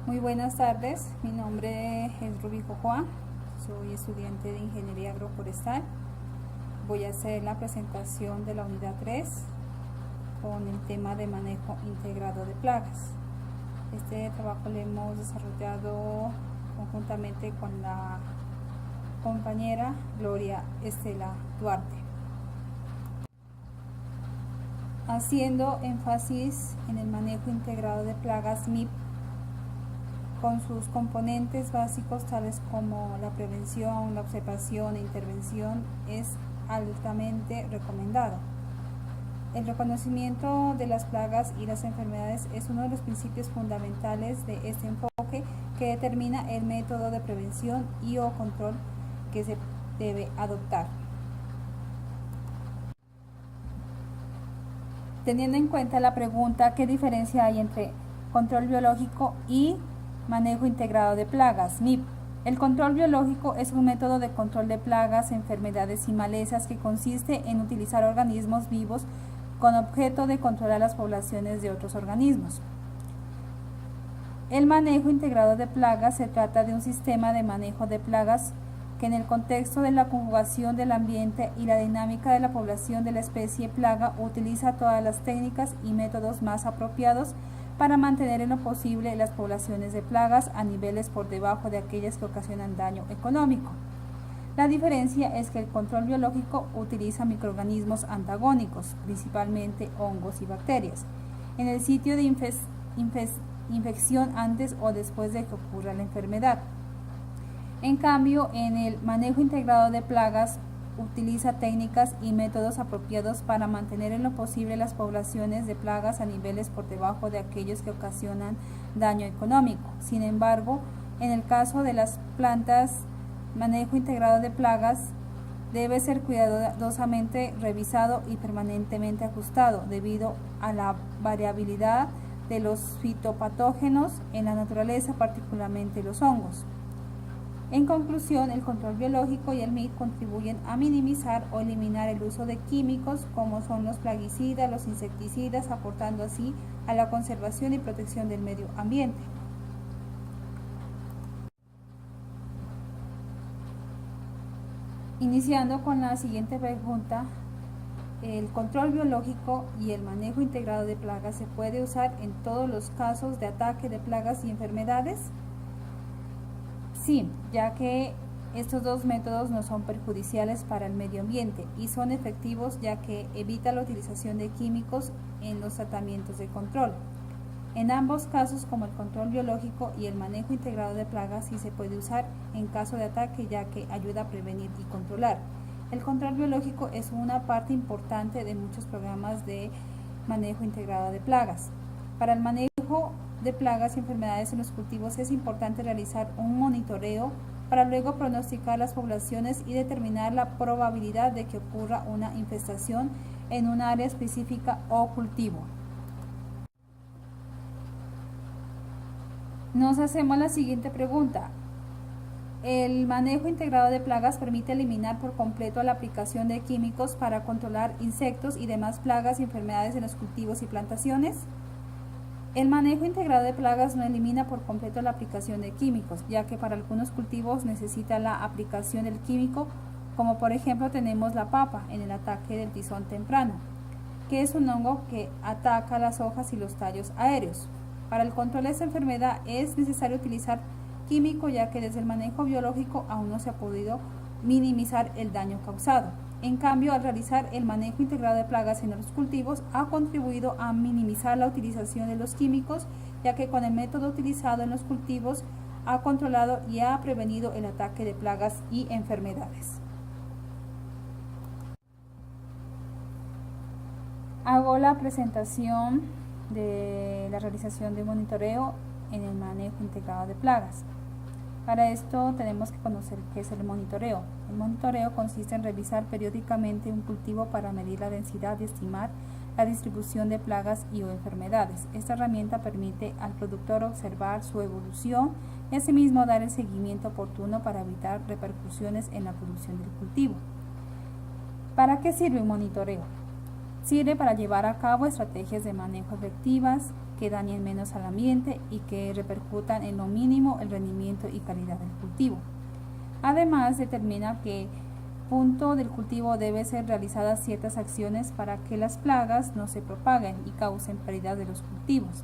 Muy buenas tardes, mi nombre es Rubí Jojoa, soy estudiante de Ingeniería Agroforestal. Voy a hacer la presentación de la unidad 3 con el tema de manejo integrado de plagas. Este trabajo lo hemos desarrollado conjuntamente con la compañera Gloria Estela Duarte. Haciendo énfasis en el manejo integrado de plagas MIP, con sus componentes básicos tales como la prevención, la observación e intervención, es altamente recomendado. El reconocimiento de las plagas y las enfermedades es uno de los principios fundamentales de este enfoque que determina el método de prevención y o control que se debe adoptar. Teniendo en cuenta la pregunta ¿qué diferencia hay entre control biológico y manejo integrado de plagas, MIP? El control biológico es un método de control de plagas, enfermedades y malezas que consiste en utilizar organismos vivos con objeto de controlar las poblaciones de otros organismos. El manejo integrado de plagas se trata de un sistema de manejo de plagas que en el contexto de la conjugación del ambiente y la dinámica de la población de la especie plaga utiliza todas las técnicas y métodos más apropiados para mantener en lo posible las poblaciones de plagas a niveles por debajo de aquellas que ocasionan daño económico. La diferencia es que el control biológico utiliza microorganismos antagónicos, principalmente hongos y bacterias, en el sitio de infección antes o después de que ocurra la enfermedad. En cambio, en el manejo integrado de plagas utiliza técnicas y métodos apropiados para mantener en lo posible las poblaciones de plagas a niveles por debajo de aquellos que ocasionan daño económico. Sin embargo, en el caso de las plantas, manejo integrado de plagas debe ser cuidadosamente revisado y permanentemente ajustado debido a la variabilidad de los fitopatógenos en la naturaleza, particularmente los hongos. En conclusión, el control biológico y el MIP contribuyen a minimizar o eliminar el uso de químicos como son los plaguicidas, los insecticidas, aportando así a la conservación y protección del medio ambiente. Iniciando con la siguiente pregunta, ¿el control biológico y el manejo integrado de plagas se puede usar en todos los casos de ataque de plagas y enfermedades? Sí, ya que estos dos métodos no son perjudiciales para el medio ambiente y son efectivos ya que evita la utilización de químicos en los tratamientos de control. En ambos casos, como el control biológico y el manejo integrado de plagas, sí se puede usar en caso de ataque ya que ayuda a prevenir y controlar. El control biológico es una parte importante de muchos programas de manejo integrado de plagas. Para el manejo de plagas y enfermedades en los cultivos es importante realizar un monitoreo para luego pronosticar las poblaciones y determinar la probabilidad de que ocurra una infestación en un área específica o cultivo. Nos hacemos la siguiente pregunta. ¿El manejo integrado de plagas permite eliminar por completo la aplicación de químicos para controlar insectos y demás plagas y enfermedades en los cultivos y plantaciones? El manejo integrado de plagas no elimina por completo la aplicación de químicos, ya que para algunos cultivos necesita la aplicación del químico, como por ejemplo tenemos la papa en el ataque del tizón temprano, que es un hongo que ataca las hojas y los tallos aéreos. Para el control de esta enfermedad es necesario utilizar químico, ya que desde el manejo biológico aún no se ha podido minimizar el daño causado. En cambio, al realizar el manejo integrado de plagas en los cultivos, ha contribuido a minimizar la utilización de los químicos, ya que con el método utilizado en los cultivos ha controlado y ha prevenido el ataque de plagas y enfermedades. Hago la presentación de la realización de un monitoreo en el manejo integrado de plagas. Para esto tenemos que conocer qué es el monitoreo. El monitoreo consiste en revisar periódicamente un cultivo para medir la densidad y estimar la distribución de plagas y o enfermedades. Esta herramienta permite al productor observar su evolución y asimismo dar el seguimiento oportuno para evitar repercusiones en la producción del cultivo. ¿Para qué sirve un monitoreo? Sirve para llevar a cabo estrategias de manejo efectivas que dañen menos al ambiente y que repercutan en lo mínimo el rendimiento y calidad del cultivo. Además, determina que punto del cultivo debe ser realizadas ciertas acciones para que las plagas no se propaguen y causen pérdida de los cultivos.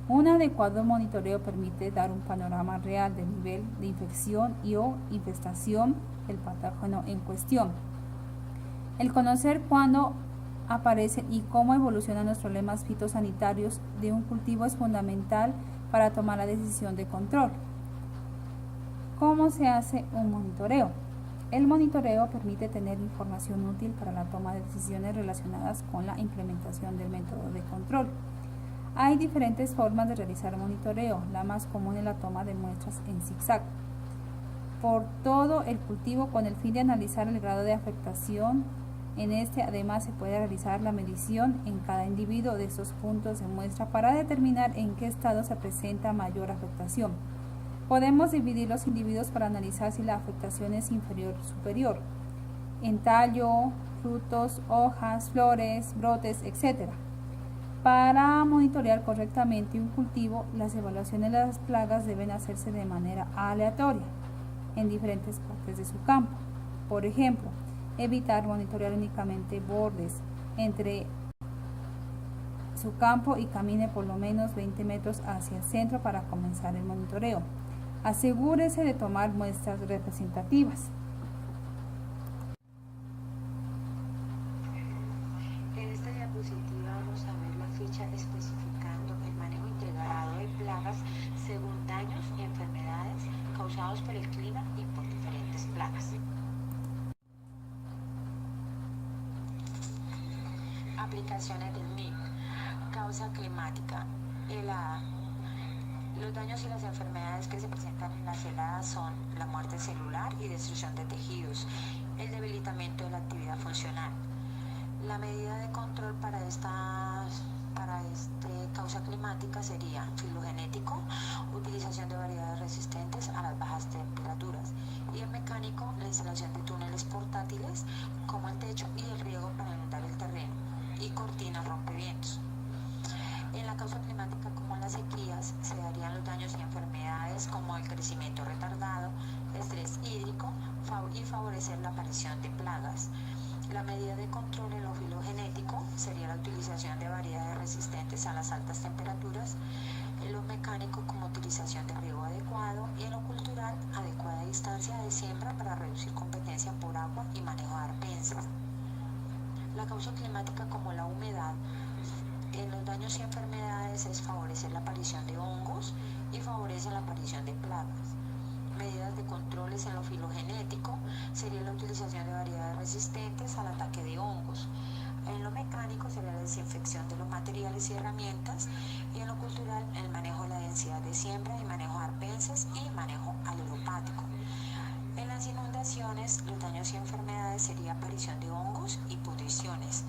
Un adecuado monitoreo permite dar un panorama real del nivel de infección y o infestación del patógeno en cuestión. El conocer cuándo aparecen y cómo evolucionan los problemas fitosanitarios de un cultivo es fundamental para tomar la decisión de control. ¿Cómo se hace un monitoreo? El monitoreo permite tener información útil para la toma de decisiones relacionadas con la implementación del método de control. Hay diferentes formas de realizar monitoreo, la más común es la toma de muestras en zigzag por todo el cultivo con el fin de analizar el grado de afectación. En este además se puede realizar la medición en cada individuo de esos puntos de muestra para determinar en qué estado se presenta mayor afectación. Podemos dividir los individuos para analizar si la afectación es inferior o superior, en tallo, frutos, hojas, flores, brotes, etc. Para monitorear correctamente un cultivo, las evaluaciones de las plagas deben hacerse de manera aleatoria en diferentes partes de su campo. Por ejemplo, evitar monitorear únicamente bordes entre su campo y camine por lo menos 20 metros hacia el centro para comenzar el monitoreo. Asegúrese de tomar muestras representativas. En esta diapositiva vamos a ver la ficha especificando el manejo integrado de plagas según daños y enfermedades causados por el clima y por diferentes plagas. Aplicaciones del MIP. Causa climática. Helada. Los daños y las enfermedades que se presentan en las heladas son la muerte celular y destrucción de tejidos, el debilitamiento de la actividad funcional. La medida de control para esta causa climática sería filogenético, utilización de variedades resistentes a las bajas temperaturas, y el mecánico, la instalación de túneles portátiles como el techo y el riego para inundar el terreno, y cortinas rompevientos. En la causa climática como en las sequías se darían los daños y enfermedades como el crecimiento retardado, estrés hídrico y favorecer la aparición de plagas. La medida de control en lo filogenético sería la utilización de variedades resistentes a las altas temperaturas, en lo mecánico como utilización de riego adecuado y en lo cultural adecuada distancia de siembra para reducir competencia por agua y manejo de arpences. La causa climática como la humedad en los daños y enfermedades es favorecer la aparición de hongos y favorece la aparición de plagas. Medidas de controles en lo filogenético sería la utilización de variedades resistentes al ataque de hongos. En lo mecánico sería la desinfección de los materiales y herramientas, y en lo cultural el manejo de la densidad de siembra y manejo de arpences y manejo alelopático. En las inundaciones, los daños y enfermedades sería aparición de hongos y pudriciones.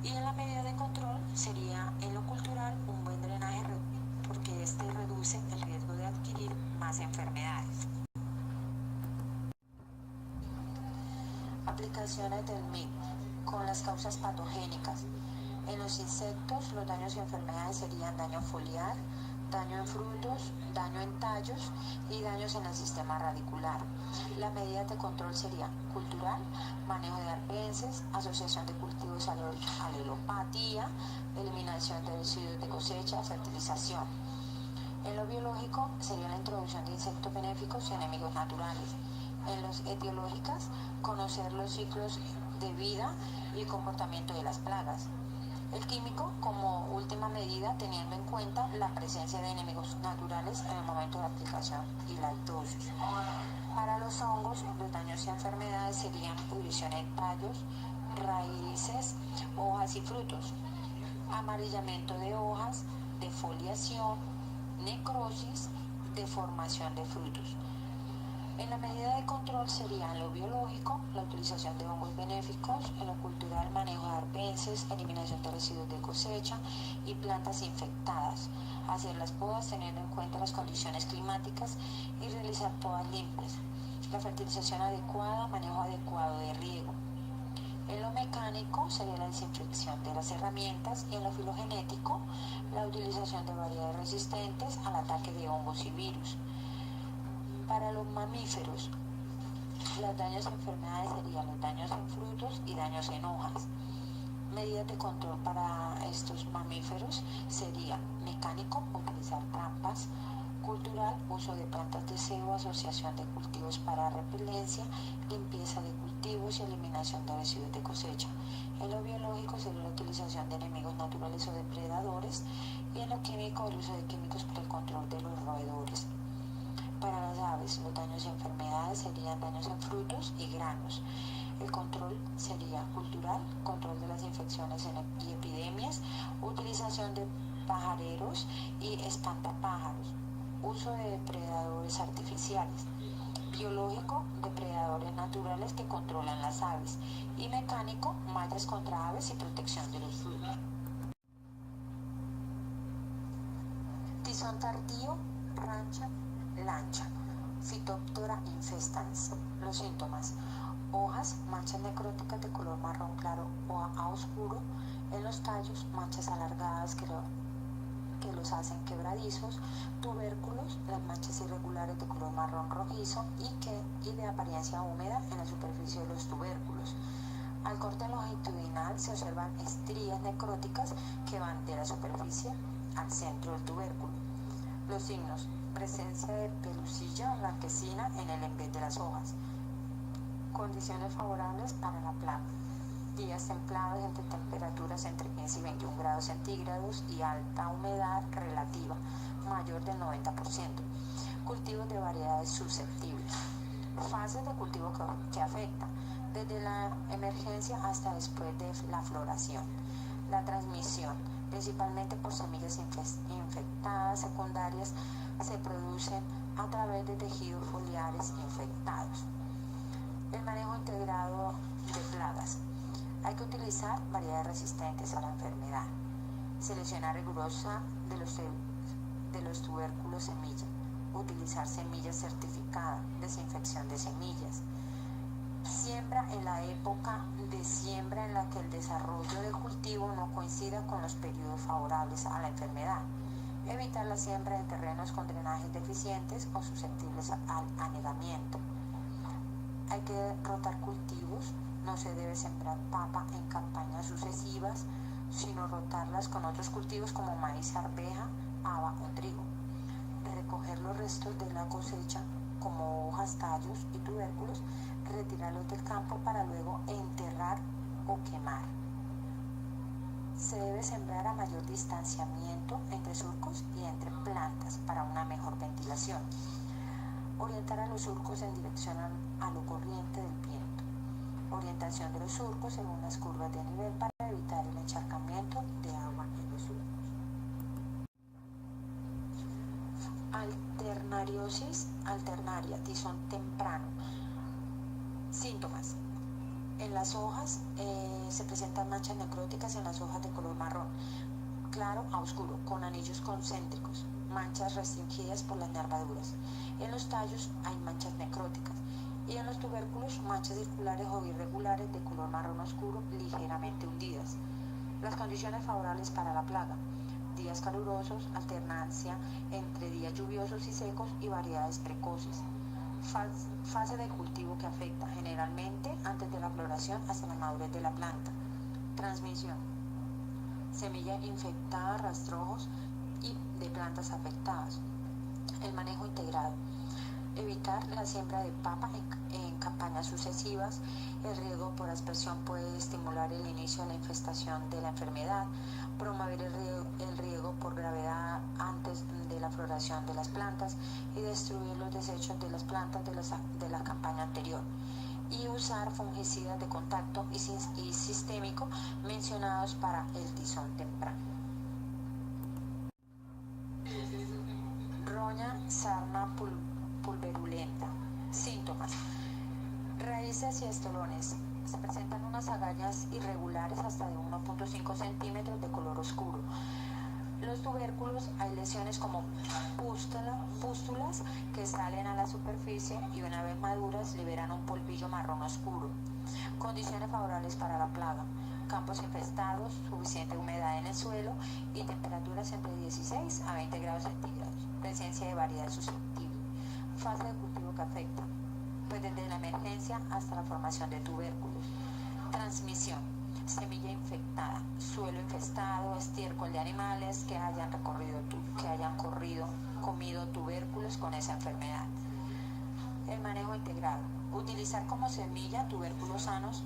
Y en la medida de control sería en lo cultural un buen drenaje porque este reduce el riesgo de adquirir más enfermedades. Aplicaciones del MIP con las causas patogénicas. En los insectos, los daños y enfermedades serían daño foliar, daño en frutos, daño en tallos y daños en el sistema radicular. La medida de control sería cultural, manejo de arpences, asociación de cultivos a alelopatía, eliminación de residuos de cosecha, fertilización. En lo biológico sería la introducción de insectos benéficos y enemigos naturales. En los etiológicas, conocer los ciclos de vida y comportamiento de las plagas. El químico como última medida teniendo en cuenta la presencia de enemigos naturales en el momento de aplicación y la dosis. Para los hongos, los daños y enfermedades serían pudrición en tallos, raíces, hojas y frutos, amarillamiento de hojas, defoliación, necrosis, deformación de frutos. En la medida de control sería en lo biológico, la utilización de hongos benéficos, en lo cultural, manejo de arpences, eliminación de residuos de cosecha y plantas infectadas, hacer las podas teniendo en cuenta las condiciones climáticas y realizar podas limpias, la fertilización adecuada, manejo adecuado de riego. En lo mecánico sería la desinfección de las herramientas y en lo filogenético la utilización de variedades resistentes al ataque de hongos y virus. Para los mamíferos, los daños y enfermedades serían los daños en frutos y daños en hojas. Medidas de control para estos mamíferos sería mecánico, utilizar trampas; cultural, uso de plantas de cebo, asociación de cultivos para repelencia, limpieza de cultivos y eliminación de residuos de cosecha. En lo biológico sería la utilización de enemigos naturales o depredadores, y en lo químico el uso de químicos para el control de los roedores. Para las aves, los daños y enfermedades serían daños en frutos y granos. El control sería cultural, control de las infecciones y epidemias, utilización de pajareros y espantapájaros, uso de depredadores artificiales. Biológico, depredadores naturales que controlan las aves. Y mecánico, mallas contra aves y protección de los frutos. Tizón tardío, rancha, lancha. Phytophthora infestans. Los síntomas: hojas, manchas necróticas de color marrón claro o a oscuro; en los tallos, manchas alargadas que los hacen quebradizos; tubérculos, las manchas irregulares de color marrón rojizo y de apariencia húmeda en la superficie de los tubérculos. Al corte longitudinal se observan estrías necróticas que van de la superficie al centro del tubérculo. Los signos: presencia de pelusilla blanquecina en el envés de las hojas. Condiciones favorables para la plaga: días templados entre temperaturas entre 15 y 21 grados centígrados y alta humedad relativa mayor del 90%. Cultivos de variedades susceptibles. Fases de cultivo que afectan: desde la emergencia hasta después de la floración. La transmisión, principalmente por semillas infectadas secundarias, se producen a través de tejidos foliares infectados. El manejo integrado de plagas. Hay que utilizar variedades resistentes a la enfermedad. Seleccionar rigurosa de los tubérculos semilla. Utilizar semillas certificadas. Desinfección de semillas. Siembra en la época de siembra en la que el desarrollo del cultivo no coincida con los periodos favorables a la enfermedad. Evitar la siembra en terrenos con drenajes deficientes o susceptibles al anegamiento. Hay que rotar cultivos. No se debe sembrar papa en campañas sucesivas, sino rotarlas con otros cultivos como maíz, arveja, haba o trigo. Recoger los restos de la cosecha como hojas, tallos y tubérculos, retirarlos del campo para luego enterrar o quemar. Se debe sembrar a mayor distanciamiento entre surcos y entre plantas para una mejor ventilación. Orientar a los surcos en dirección a lo corriente del viento. Orientación de los surcos según las curvas de nivel para evitar el encharcamiento de agua en los surcos. Alternariosis alternaria, tizón temprano. Síntomas: en las hojas se presentan manchas necróticas en las hojas de color marrón claro a oscuro, con anillos concéntricos, manchas restringidas por las nervaduras. En los tallos hay manchas necróticas. Y en los tubérculos, manchas circulares o irregulares de color marrón oscuro, ligeramente hundidas. Las condiciones favorables para la plaga: días calurosos, alternancia entre días lluviosos y secos y variedades precoces. Fase de cultivo que afecta generalmente antes de la floración hasta la madurez de la planta. Transmisión: semilla infectada, rastrojos y de plantas afectadas. El manejo integrado: evitar la siembra de papa en campañas sucesivas. El riego por aspersión puede estimular el inicio de la infestación de la enfermedad. Promover el riego por gravedad antes de la floración de las plantas y destruir los desechos de las plantas de la campaña anterior. Y usar fungicidas de contacto y sistémico mencionados para el tizón temprano. Roña, sarna pulverulenta. Síntomas: raíces y estolones. Se presentan unas agallas irregulares hasta de 1.5 centímetros de color oscuro. Los tubérculos, hay lesiones como pústulas que salen a la superficie y una vez maduras liberan un polvillo marrón oscuro. Condiciones favorables para la plaga: campos infestados, suficiente humedad en el suelo y temperaturas entre 16 a 20 grados centígrados. Presencia de variedad susceptible. Fase de cultivo que afecta, pues desde la emergencia hasta la formación de tubérculos. Transmisión: semilla infectada, suelo infestado, estiércol de animales que hayan comido tubérculos con esa enfermedad. El manejo integrado: utilizar como semilla tubérculos sanos,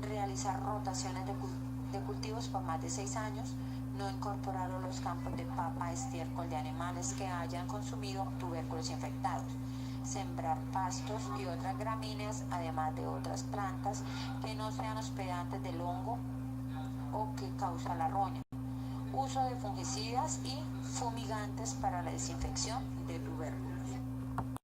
realizar rotaciones de cultivos por más de 6 años, no incorporar a los campos de papa estiércol de animales que hayan consumido tubérculos infectados, sembrar pastos y otras gramíneas, además de otras plantas que no sean hospedantes del hongo o que causa la roña. Uso de fungicidas y fumigantes para la desinfección de tubérculos.